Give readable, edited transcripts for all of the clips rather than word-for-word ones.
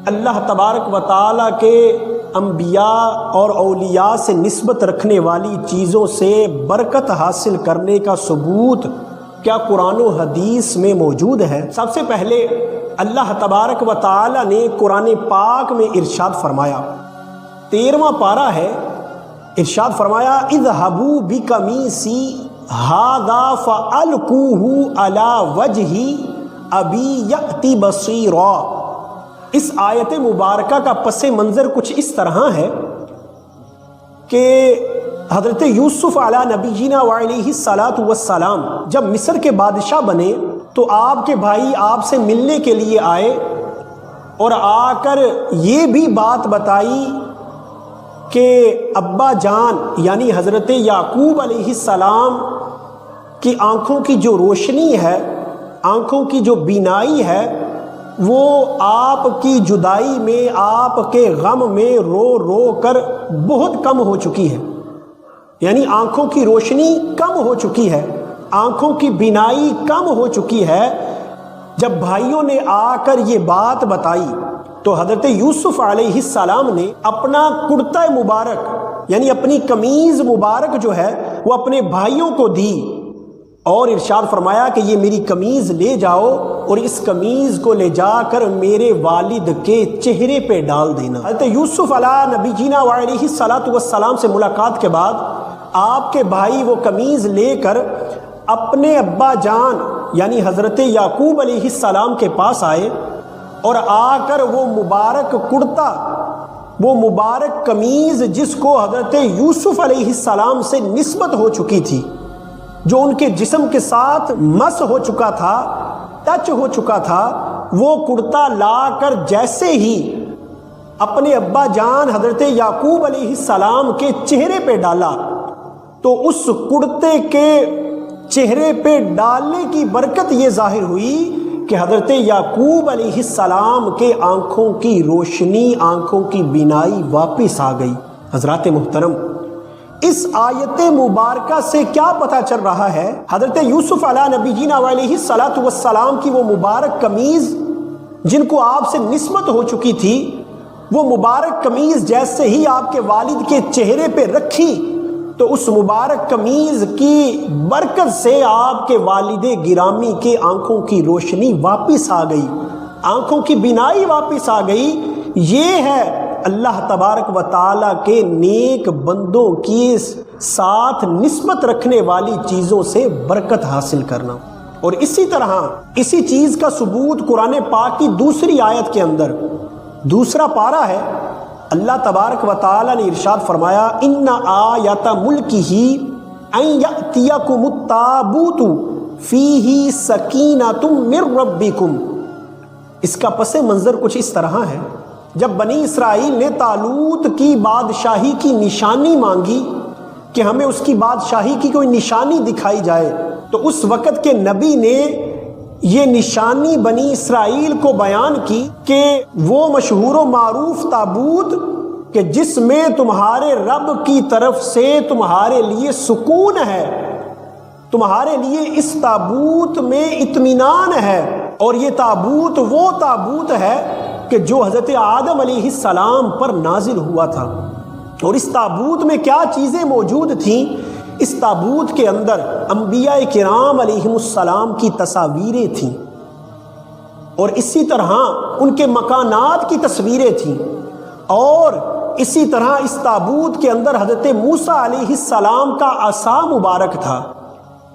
اللہ تبارک و تعالیٰ کے انبیاء اور اولیاء سے نسبت رکھنے والی چیزوں سے برکت حاصل کرنے کا ثبوت کیا قرآن و حدیث میں موجود ہے؟ سب سے پہلے اللہ تبارک و تعالیٰ نے قرآن پاک میں ارشاد فرمایا، 13واں پارہ ہے، ارشاد فرمایا اذهبوا بقمیصی ھذا فألقوہ علی وجہ ابی یأتی بصیرا۔ اس آیت مبارکہ کا پس منظر کچھ اس طرح ہے کہ حضرت یوسف علیہ نبینا وعلیہ الصلاۃ والسلام جب مصر کے بادشاہ بنے تو آپ کے بھائی آپ سے ملنے کے لیے آئے اور آ کر یہ بھی بات بتائی کہ ابا جان یعنی حضرت یعقوب علیہ السلام کی آنکھوں کی جو روشنی ہے، آنکھوں کی جو بینائی ہے، وہ آپ کی جدائی میں، آپ کے غم میں رو رو کر بہت کم ہو چکی ہے، یعنی آنکھوں کی روشنی کم ہو چکی ہے، آنکھوں کی بینائی کم ہو چکی ہے۔ جب بھائیوں نے آ کر یہ بات بتائی تو حضرت یوسف علیہ السلام نے اپنا کرتا مبارک یعنی اپنی قمیض مبارک جو ہے وہ اپنے بھائیوں کو دی اور ارشاد فرمایا کہ یہ میری قمیض لے جاؤ اور اس قمیض کو لے جا کر میرے والد کے چہرے پہ ڈال دینا۔ حضرت یوسف علیہ نبی جینا علیہ الصلاۃ والسلام سے ملاقات کے بعد آپ کے بھائی وہ قمیض لے کر اپنے ابا جان یعنی حضرت یعقوب علیہ السلام کے پاس آئے اور آ کر وہ مبارک کرتا، وہ مبارک قمیض جس کو حضرت یوسف علیہ السلام سے نسبت ہو چکی تھی، جو ان کے جسم کے ساتھ مس ہو چکا تھا، ٹچ ہو چکا تھا، وہ کرتا لا کر جیسے ہی اپنے ابا جان حضرت یعقوب علیہ السلام کے چہرے پہ ڈالا تو اس کرتے کے چہرے پہ ڈالنے کی برکت یہ ظاہر ہوئی کہ حضرت یعقوب علیہ السلام کے آنکھوں کی روشنی، آنکھوں کی بینائی واپس آ گئی۔ حضرات محترم، اس آیت مبارکہ سے کیا پتہ چل رہا ہے؟ حضرت یوسف علیہ نبی جینا علیہ الصلاۃ والسلام کی وہ مبارک قمیض جن کو آپ سے نسبت ہو چکی تھی، وہ مبارک قمیض جیسے ہی آپ کے والد کے چہرے پہ رکھی تو اس مبارک قمیض کی برکت سے آپ کے والد گرامی کے آنکھوں کی روشنی واپس آ گئی، آنکھوں کی بینائی واپس آ گئی۔ یہ ہے اللہ تبارک و تعالیٰ کے نیک بندوں کی ساتھ نسبت رکھنے والی چیزوں سے برکت حاصل کرنا۔ اور اسی طرح اسی چیز کا ثبوت قرآن پاک کی دوسری آیت کے اندر، دوسرا پارہ ہے، اللہ تبارک و تعالیٰ نے ارشاد فرمایا ان آیات ملکہ ان یأتیکم التابوت فیہ سکینۃ من ربکم۔ اس کا پس منظر کچھ اس طرح ہے، جب بنی اسرائیل نے طالوت کی بادشاہی کی نشانی مانگی کہ ہمیں اس کی بادشاہی کی کوئی نشانی دکھائی جائے، تو اس وقت کے نبی نے یہ نشانی بنی اسرائیل کو بیان کی کہ وہ مشہور و معروف تابوت کہ جس میں تمہارے رب کی طرف سے تمہارے لیے سکون ہے، تمہارے لیے اس تابوت میں اطمینان ہے، اور یہ تابوت وہ تابوت ہے کہ جو حضرت آدم علیہ السلام پر نازل ہوا تھا۔ اور اس تابوت میں کیا چیزیں موجود تھیں؟ اس تابوت کے اندر انبیاء کرام علیہم السلام کی تصاویریں تھیں، اور اسی طرح ان کے مکانات کی تصویریں تھیں، اور اسی طرح اس تابوت کے اندر حضرت موسیٰ علیہ السلام کا عصا مبارک تھا،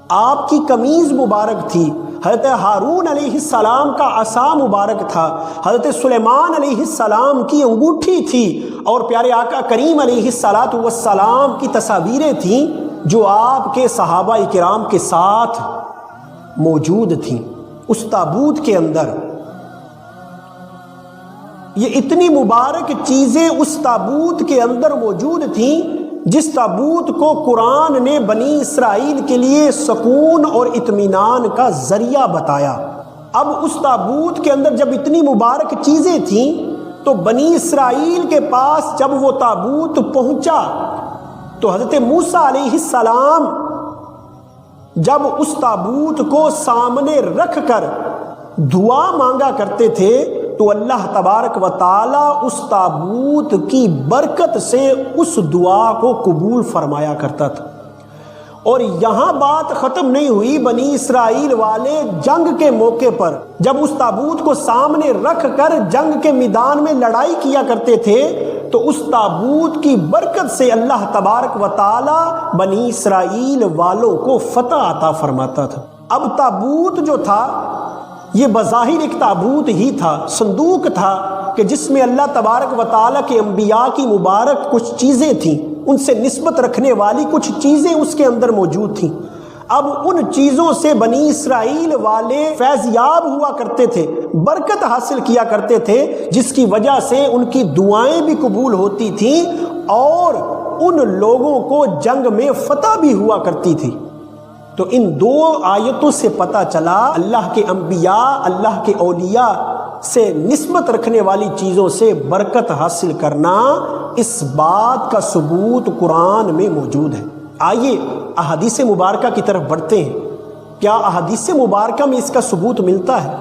آپ کی قمیض مبارک تھی، حضرت ہارون علیہ السلام کا عصا مبارک تھا، حضرت سلیمان علیہ السلام کی انگوٹھی تھی، اور پیارے آقا کریم علیہ الصلاۃ والسلام کی تصاویریں تھیں جو آپ کے صحابہ کرام کے ساتھ موجود تھیں اس تابوت کے اندر۔ یہ اتنی مبارک چیزیں اس تابوت کے اندر موجود تھیں جس تابوت کو قرآن نے بنی اسرائیل کے لیے سکون اور اطمینان کا ذریعہ بتایا۔ اب اس تابوت کے اندر جب اتنی مبارک چیزیں تھیں تو بنی اسرائیل کے پاس جب وہ تابوت پہنچا تو حضرت موسیٰ علیہ السلام جب اس تابوت کو سامنے رکھ کر دعا مانگا کرتے تھے تو اللہ تبارک و تعالی اس تابوت کی برکت سے اس دعا کو قبول فرمایا کرتا تھا۔ اور یہاں بات ختم نہیں ہوئی، بنی اسرائیل والے جنگ کے موقع پر جب اس تابوت کو سامنے رکھ کر جنگ کے میدان میں لڑائی کیا کرتے تھے تو اس تابوت کی برکت سے اللہ تبارک و تعالی بنی اسرائیل والوں کو فتح عطا فرماتا تھا۔ اب تابوت جو تھا یہ بظاہر ایک تابوت ہی تھا، صندوق تھا کہ جس میں اللہ تبارک و تعالیٰ کے انبیاء کی مبارک کچھ چیزیں تھیں، ان سے نسبت رکھنے والی کچھ چیزیں اس کے اندر موجود تھیں۔ اب ان چیزوں سے بنی اسرائیل والے فیض یاب ہوا کرتے تھے، برکت حاصل کیا کرتے تھے، جس کی وجہ سے ان کی دعائیں بھی قبول ہوتی تھیں اور ان لوگوں کو جنگ میں فتح بھی ہوا کرتی تھی۔ تو ان دو آیتوں سے پتہ چلا اللہ کے انبیاء، اللہ کے اولیاء سے نسبت رکھنے والی چیزوں سے برکت حاصل کرنا، اس بات کا ثبوت قرآن میں موجود ہے۔ آئیے احادیث مبارکہ کی طرف بڑھتے ہیں، کیا احادیث مبارکہ میں اس کا ثبوت ملتا ہے؟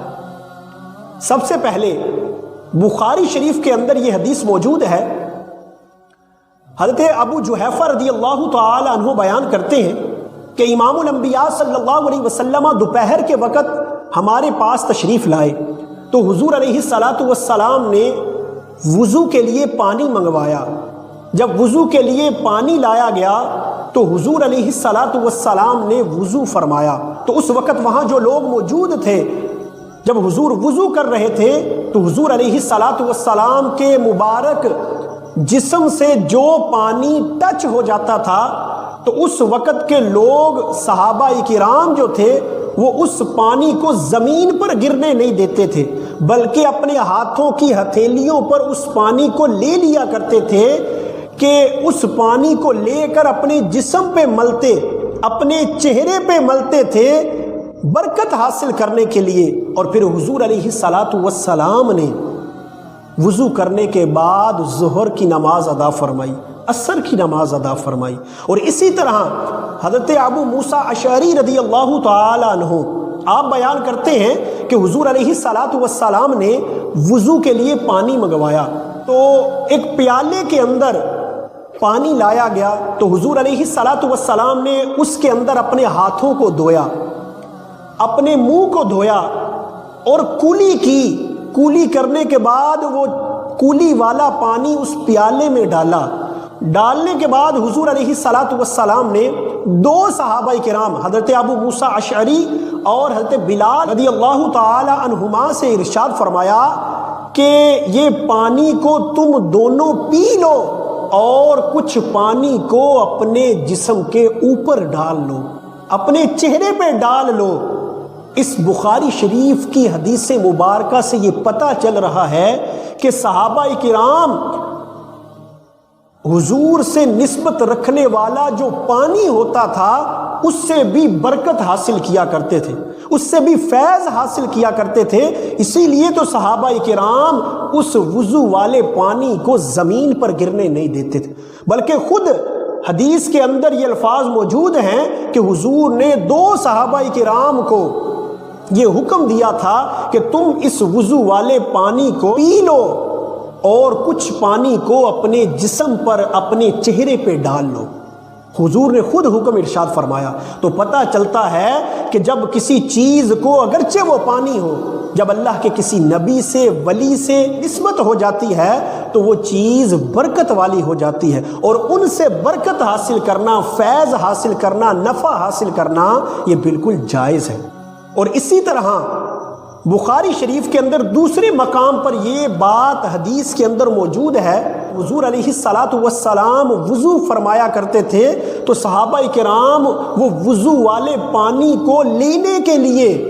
سب سے پہلے بخاری شریف کے اندر یہ حدیث موجود ہے، حضرت ابو جحیفہ رضی اللہ تعالی عنہ بیان کرتے ہیں کہ امام الانبیاء صلی اللہ علیہ وسلم دوپہر کے وقت ہمارے پاس تشریف لائے تو حضور علیہ السلام نے وضو کے لیے پانی منگوایا۔ جب وضو کے لیے پانی لایا گیا تو حضور علیہ السلام نے وضو فرمایا۔ تو اس وقت وہاں جو لوگ موجود تھے، جب حضور وضو کر رہے تھے تو حضور علیہ السلام کے مبارک جسم سے جو پانی ٹچ ہو جاتا تھا تو اس وقت کے لوگ صحابہ کرام جو تھے وہ اس پانی کو زمین پر گرنے نہیں دیتے تھے، بلکہ اپنے ہاتھوں کی ہتھیلیوں پر اس پانی کو لے لیا کرتے تھے کہ اس پانی کو لے کر اپنے جسم پہ ملتے، اپنے چہرے پہ ملتے تھے برکت حاصل کرنے کے لیے۔ اور پھر حضور علیہ السلام نے وضو کرنے کے بعد ظہر کی نماز ادا فرمائی، عصر کی نماز ادا فرمائی۔ اور اسی طرح حضرت ابو موسیٰ اشعری رضی اللہ تعالی عنہ آپ بیان کرتے ہیں کہ حضور علیہ السلام نے وضو کے لیے پانی منگوایا تو ایک پیالے کے اندر پانی لایا گیا تو حضور علیہ السلام نے اس کے اندر اپنے ہاتھوں کو دھویا، اپنے منہ کو دھویا اور کولی کی۔ کولی کرنے کے بعد وہ کولی والا پانی اس پیالے میں ڈالا۔ ڈالنے کے بعد حضور علیہ السلام نے دو صحابہ کرام حضرت ابو موسیٰ اشعری اور حضرت بلال رضی اللہ تعالی عنہما سے ارشاد فرمایا کہ یہ پانی کو تم دونوں پی لو اور کچھ پانی کو اپنے جسم کے اوپر ڈال لو، اپنے چہرے پہ ڈال لو۔ اس بخاری شریف کی حدیث مبارکہ سے یہ پتہ چل رہا ہے کہ صحابہ کرام حضور سے نسبت رکھنے والا جو پانی ہوتا تھا اس سے بھی برکت حاصل کیا کرتے تھے، اس سے بھی فیض حاصل کیا کرتے تھے۔ اسی لیے تو صحابہ کرام اس وضو والے پانی کو زمین پر گرنے نہیں دیتے تھے، بلکہ خود حدیث کے اندر یہ الفاظ موجود ہیں کہ حضور نے دو صحابہ کرام کو یہ حکم دیا تھا کہ تم اس وضو والے پانی کو پی لو اور کچھ پانی کو اپنے جسم پر، اپنے چہرے پہ ڈال لو۔ حضور نے خود حکم ارشاد فرمایا۔ تو پتہ چلتا ہے کہ جب کسی چیز کو اگرچہ وہ پانی ہو، جب اللہ کے کسی نبی سے، ولی سے نسبت ہو جاتی ہے تو وہ چیز برکت والی ہو جاتی ہے، اور ان سے برکت حاصل کرنا، فیض حاصل کرنا، نفع حاصل کرنا یہ بالکل جائز ہے۔ اور اسی طرح بخاری شریف کے اندر دوسرے مقام پر یہ بات حدیث کے اندر موجود ہے، حضور علیہ السلام وضو فرمایا کرتے تھے تو صحابہ کرام وہ وضو والے پانی کو لینے کے لیے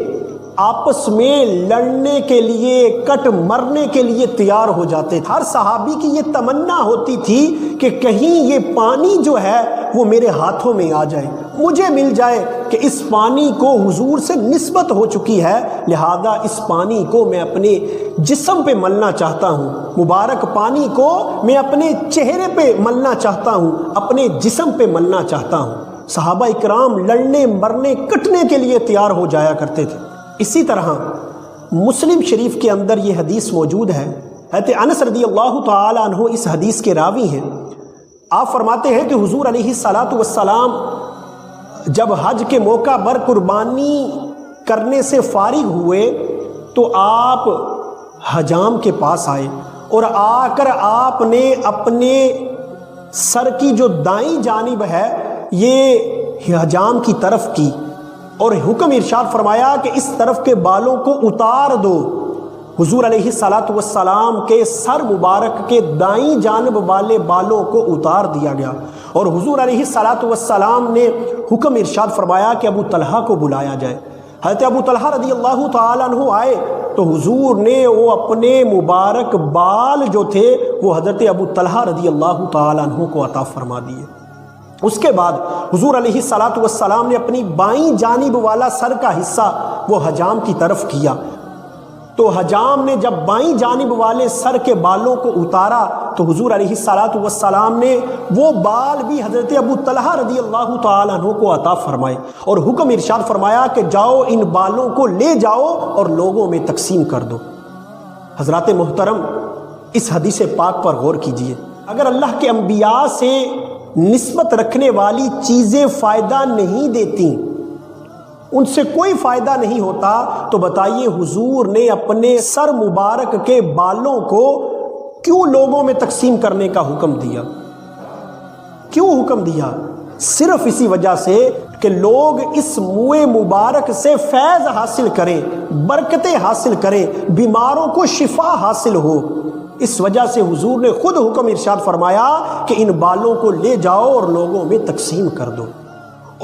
آپس میں لڑنے کے لیے، کٹ مرنے کے لیے تیار ہو جاتے تھے۔ ہر صحابی کی یہ تمنا ہوتی تھی کہ کہیں یہ پانی جو ہے وہ میرے ہاتھوں میں آ جائے، مجھے مل جائے کہ اس پانی کو حضور سے نسبت ہو چکی ہے، لہذا اس پانی کو میں اپنے جسم پہ ملنا چاہتا ہوں، مبارک پانی کو میں اپنے چہرے پہ ملنا چاہتا ہوں، اپنے جسم پہ ملنا چاہتا ہوں۔ صحابہ اکرام لڑنے مرنے کٹنے کے لیے تیار ہو جایا کرتے تھے۔ اسی طرح مسلم شریف کے اندر یہ حدیث موجود ہے، حضرت انس رضی اللہ تعالی عنہ اس حدیث کے راوی ہیں۔ آپ فرماتے ہیں کہ حضور علیہ الصلاۃ والسلام جب حج کے موقع پر قربانی کرنے سے فارغ ہوئے تو آپ حجام کے پاس آئے، اور آ کر آپ نے اپنے سر کی جو دائیں جانب ہے یہ حجام کی طرف کی اور حکم ارشاد فرمایا کہ اس طرف کے بالوں کو اتار دو۔ حضور علیہ الصلاۃ والسلام کے سر مبارک کے دائیں جانب والے بالوں کو اتار دیا گیا، اور حضور علیہ الصلاۃ والسلام نے حکم ارشاد فرمایا کہ ابو طلحہ کو بلایا جائے۔ حضرت ابو طلحہ رضی اللہ تعالیٰ عنہ آئے تو حضور نے وہ اپنے مبارک بال جو تھے وہ حضرت ابو طلحہ رضی اللہ تعالیٰ عنہ کو عطا فرما دیے۔ اس کے بعد حضور علیہ الصلاۃ والسلام نے اپنی بائیں جانب والا سر کا حصہ وہ حجام کی طرف کیا، تو حجام نے جب بائیں جانب والے سر کے بالوں کو اتارا تو حضور علیہ الصلاۃ والسلام نے وہ بال بھی حضرت ابو طلحہ رضی اللہ تعالیٰ عنہ کو عطا فرمائے، اور حکم ارشاد فرمایا کہ جاؤ ان بالوں کو لے جاؤ اور لوگوں میں تقسیم کر دو۔ حضرات محترم، اس حدیث پاک پر غور کیجئے۔ اگر اللہ کے انبیاء سے نسبت رکھنے والی چیزیں فائدہ نہیں دیتی، ان سے کوئی فائدہ نہیں ہوتا، تو بتائیے حضور نے اپنے سر مبارک کے بالوں کو کیوں لوگوں میں تقسیم کرنے کا حکم دیا؟ کیوں حکم دیا؟ صرف اسی وجہ سے کہ لوگ اس منہ مبارک سے فیض حاصل کریں، برکتیں حاصل کریں، بیماروں کو شفا حاصل ہو۔ اس وجہ سے حضور نے خود حکم ارشاد فرمایا کہ ان بالوں کو لے جاؤ اور لوگوں میں تقسیم کر دو۔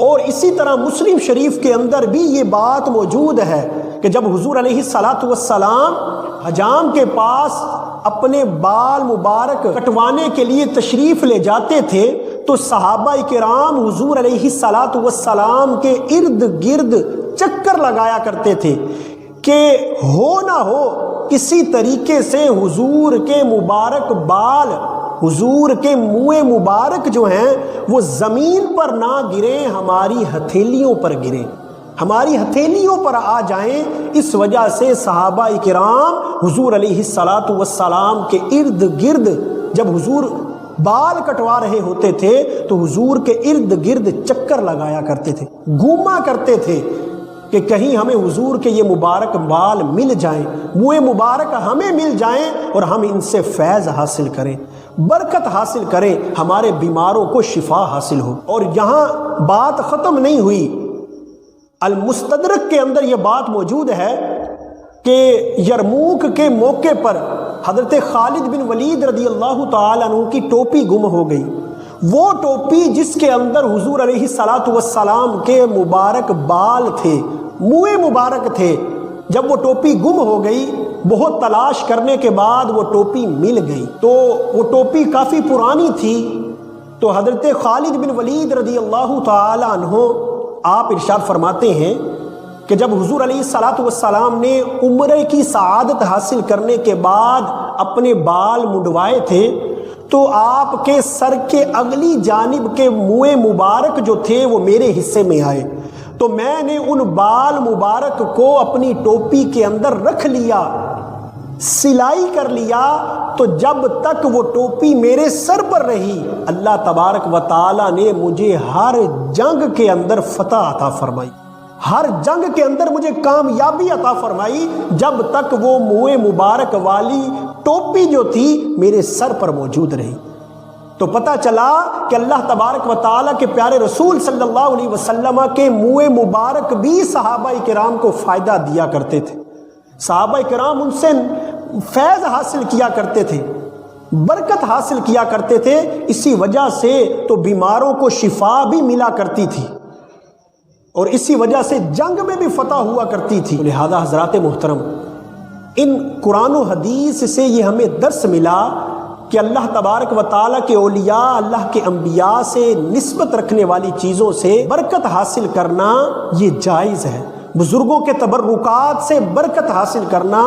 اور اسی طرح مسلم شریف کے اندر بھی یہ بات موجود ہے کہ جب حضور علیہ الصلاۃ والسلام حجام کے پاس اپنے بال مبارک کٹوانے کے لیے تشریف لے جاتے تھے تو صحابہ کرام حضور علیہ الصلاۃ والسلام کے ارد گرد چکر لگایا کرتے تھے کہ ہو نہ ہو کسی طریقے سے حضور کے مبارک بال، حضور کے منہ مبارک جو ہیں وہ زمین پر نہ گریں، ہماری ہتھیلیوں پر گریں، ہماری ہتھیلیوں پر آ جائیں۔ اس وجہ سے صحابہ کرام حضور علیہ الصلاۃ والسلام کے ارد گرد جب حضور بال کٹوا رہے ہوتے تھے تو حضور کے ارد گرد چکر لگایا کرتے تھے، گھوما کرتے تھے کہ کہیں ہمیں حضور کے یہ مبارک بال مل جائیں، منہ مبارک ہمیں مل جائیں اور ہم ان سے فیض حاصل کریں، برکت حاصل کریں، ہمارے بیماروں کو شفا حاصل ہو۔ اور یہاں بات ختم نہیں ہوئی، المستدرک کے اندر یہ بات موجود ہے کہ یرموک کے موقع پر حضرت خالد بن ولید رضی اللہ تعالیٰ عنہ کی ٹوپی گم ہو گئی۔ وہ ٹوپی جس کے اندر حضور علیہ الصلاۃ والسلام کے مبارک بال تھے، منہ مبارک تھے، جب وہ ٹوپی گم ہو گئی، بہت تلاش کرنے کے بعد وہ ٹوپی مل گئی، تو وہ ٹوپی کافی پرانی تھی، تو حضرت خالد بن ولید رضی اللہ تعالی عنہ آپ ارشاد فرماتے ہیں کہ جب حضور علیہ الصلاۃ والسلام نے عمرے کی سعادت حاصل کرنے کے بعد اپنے بال منڈوائے تھے تو آپ کے سر کے اگلی جانب کے منہ مبارک جو تھے وہ میرے حصے میں آئے، تو میں نے ان بال مبارک کو اپنی ٹوپی کے اندر رکھ لیا، سلائی کر لیا، تو جب تک وہ ٹوپی میرے سر پر رہی اللہ تبارک و تعالی نے مجھے ہر جنگ کے اندر فتح عطا فرمائی، ہر جنگ کے اندر مجھے کامیابی عطا فرمائی، جب تک وہ منہ مبارک والی ٹوپی جو تھی میرے سر پر موجود رہی۔ تو پتہ چلا کہ اللہ تبارک و تعالیٰ کے پیارے رسول صلی اللہ علیہ وسلم کے منہ مبارک بھی صحابہ کرام کو فائدہ دیا کرتے تھے، صحابہ کرام ان سے فیض حاصل کیا کرتے تھے، برکت حاصل کیا کرتے تھے، اسی وجہ سے تو بیماروں کو شفا بھی ملا کرتی تھی اور اسی وجہ سے جنگ میں بھی فتح ہوا کرتی تھی۔ لہذا حضرات محترم، ان قرآن و حدیث سے یہ ہمیں درس ملا کہ اللہ تبارک و تعالیٰ کے اولیاء، اللہ کے انبیاء سے نسبت رکھنے والی چیزوں سے برکت حاصل کرنا یہ جائز ہے، بزرگوں کے تبرکات سے برکت حاصل کرنا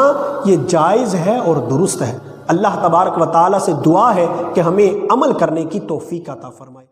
یہ جائز ہے اور درست ہے۔ اللہ تبارک و تعالیٰ سے دعا ہے کہ ہمیں عمل کرنے کی توفیق عطا فرمائے۔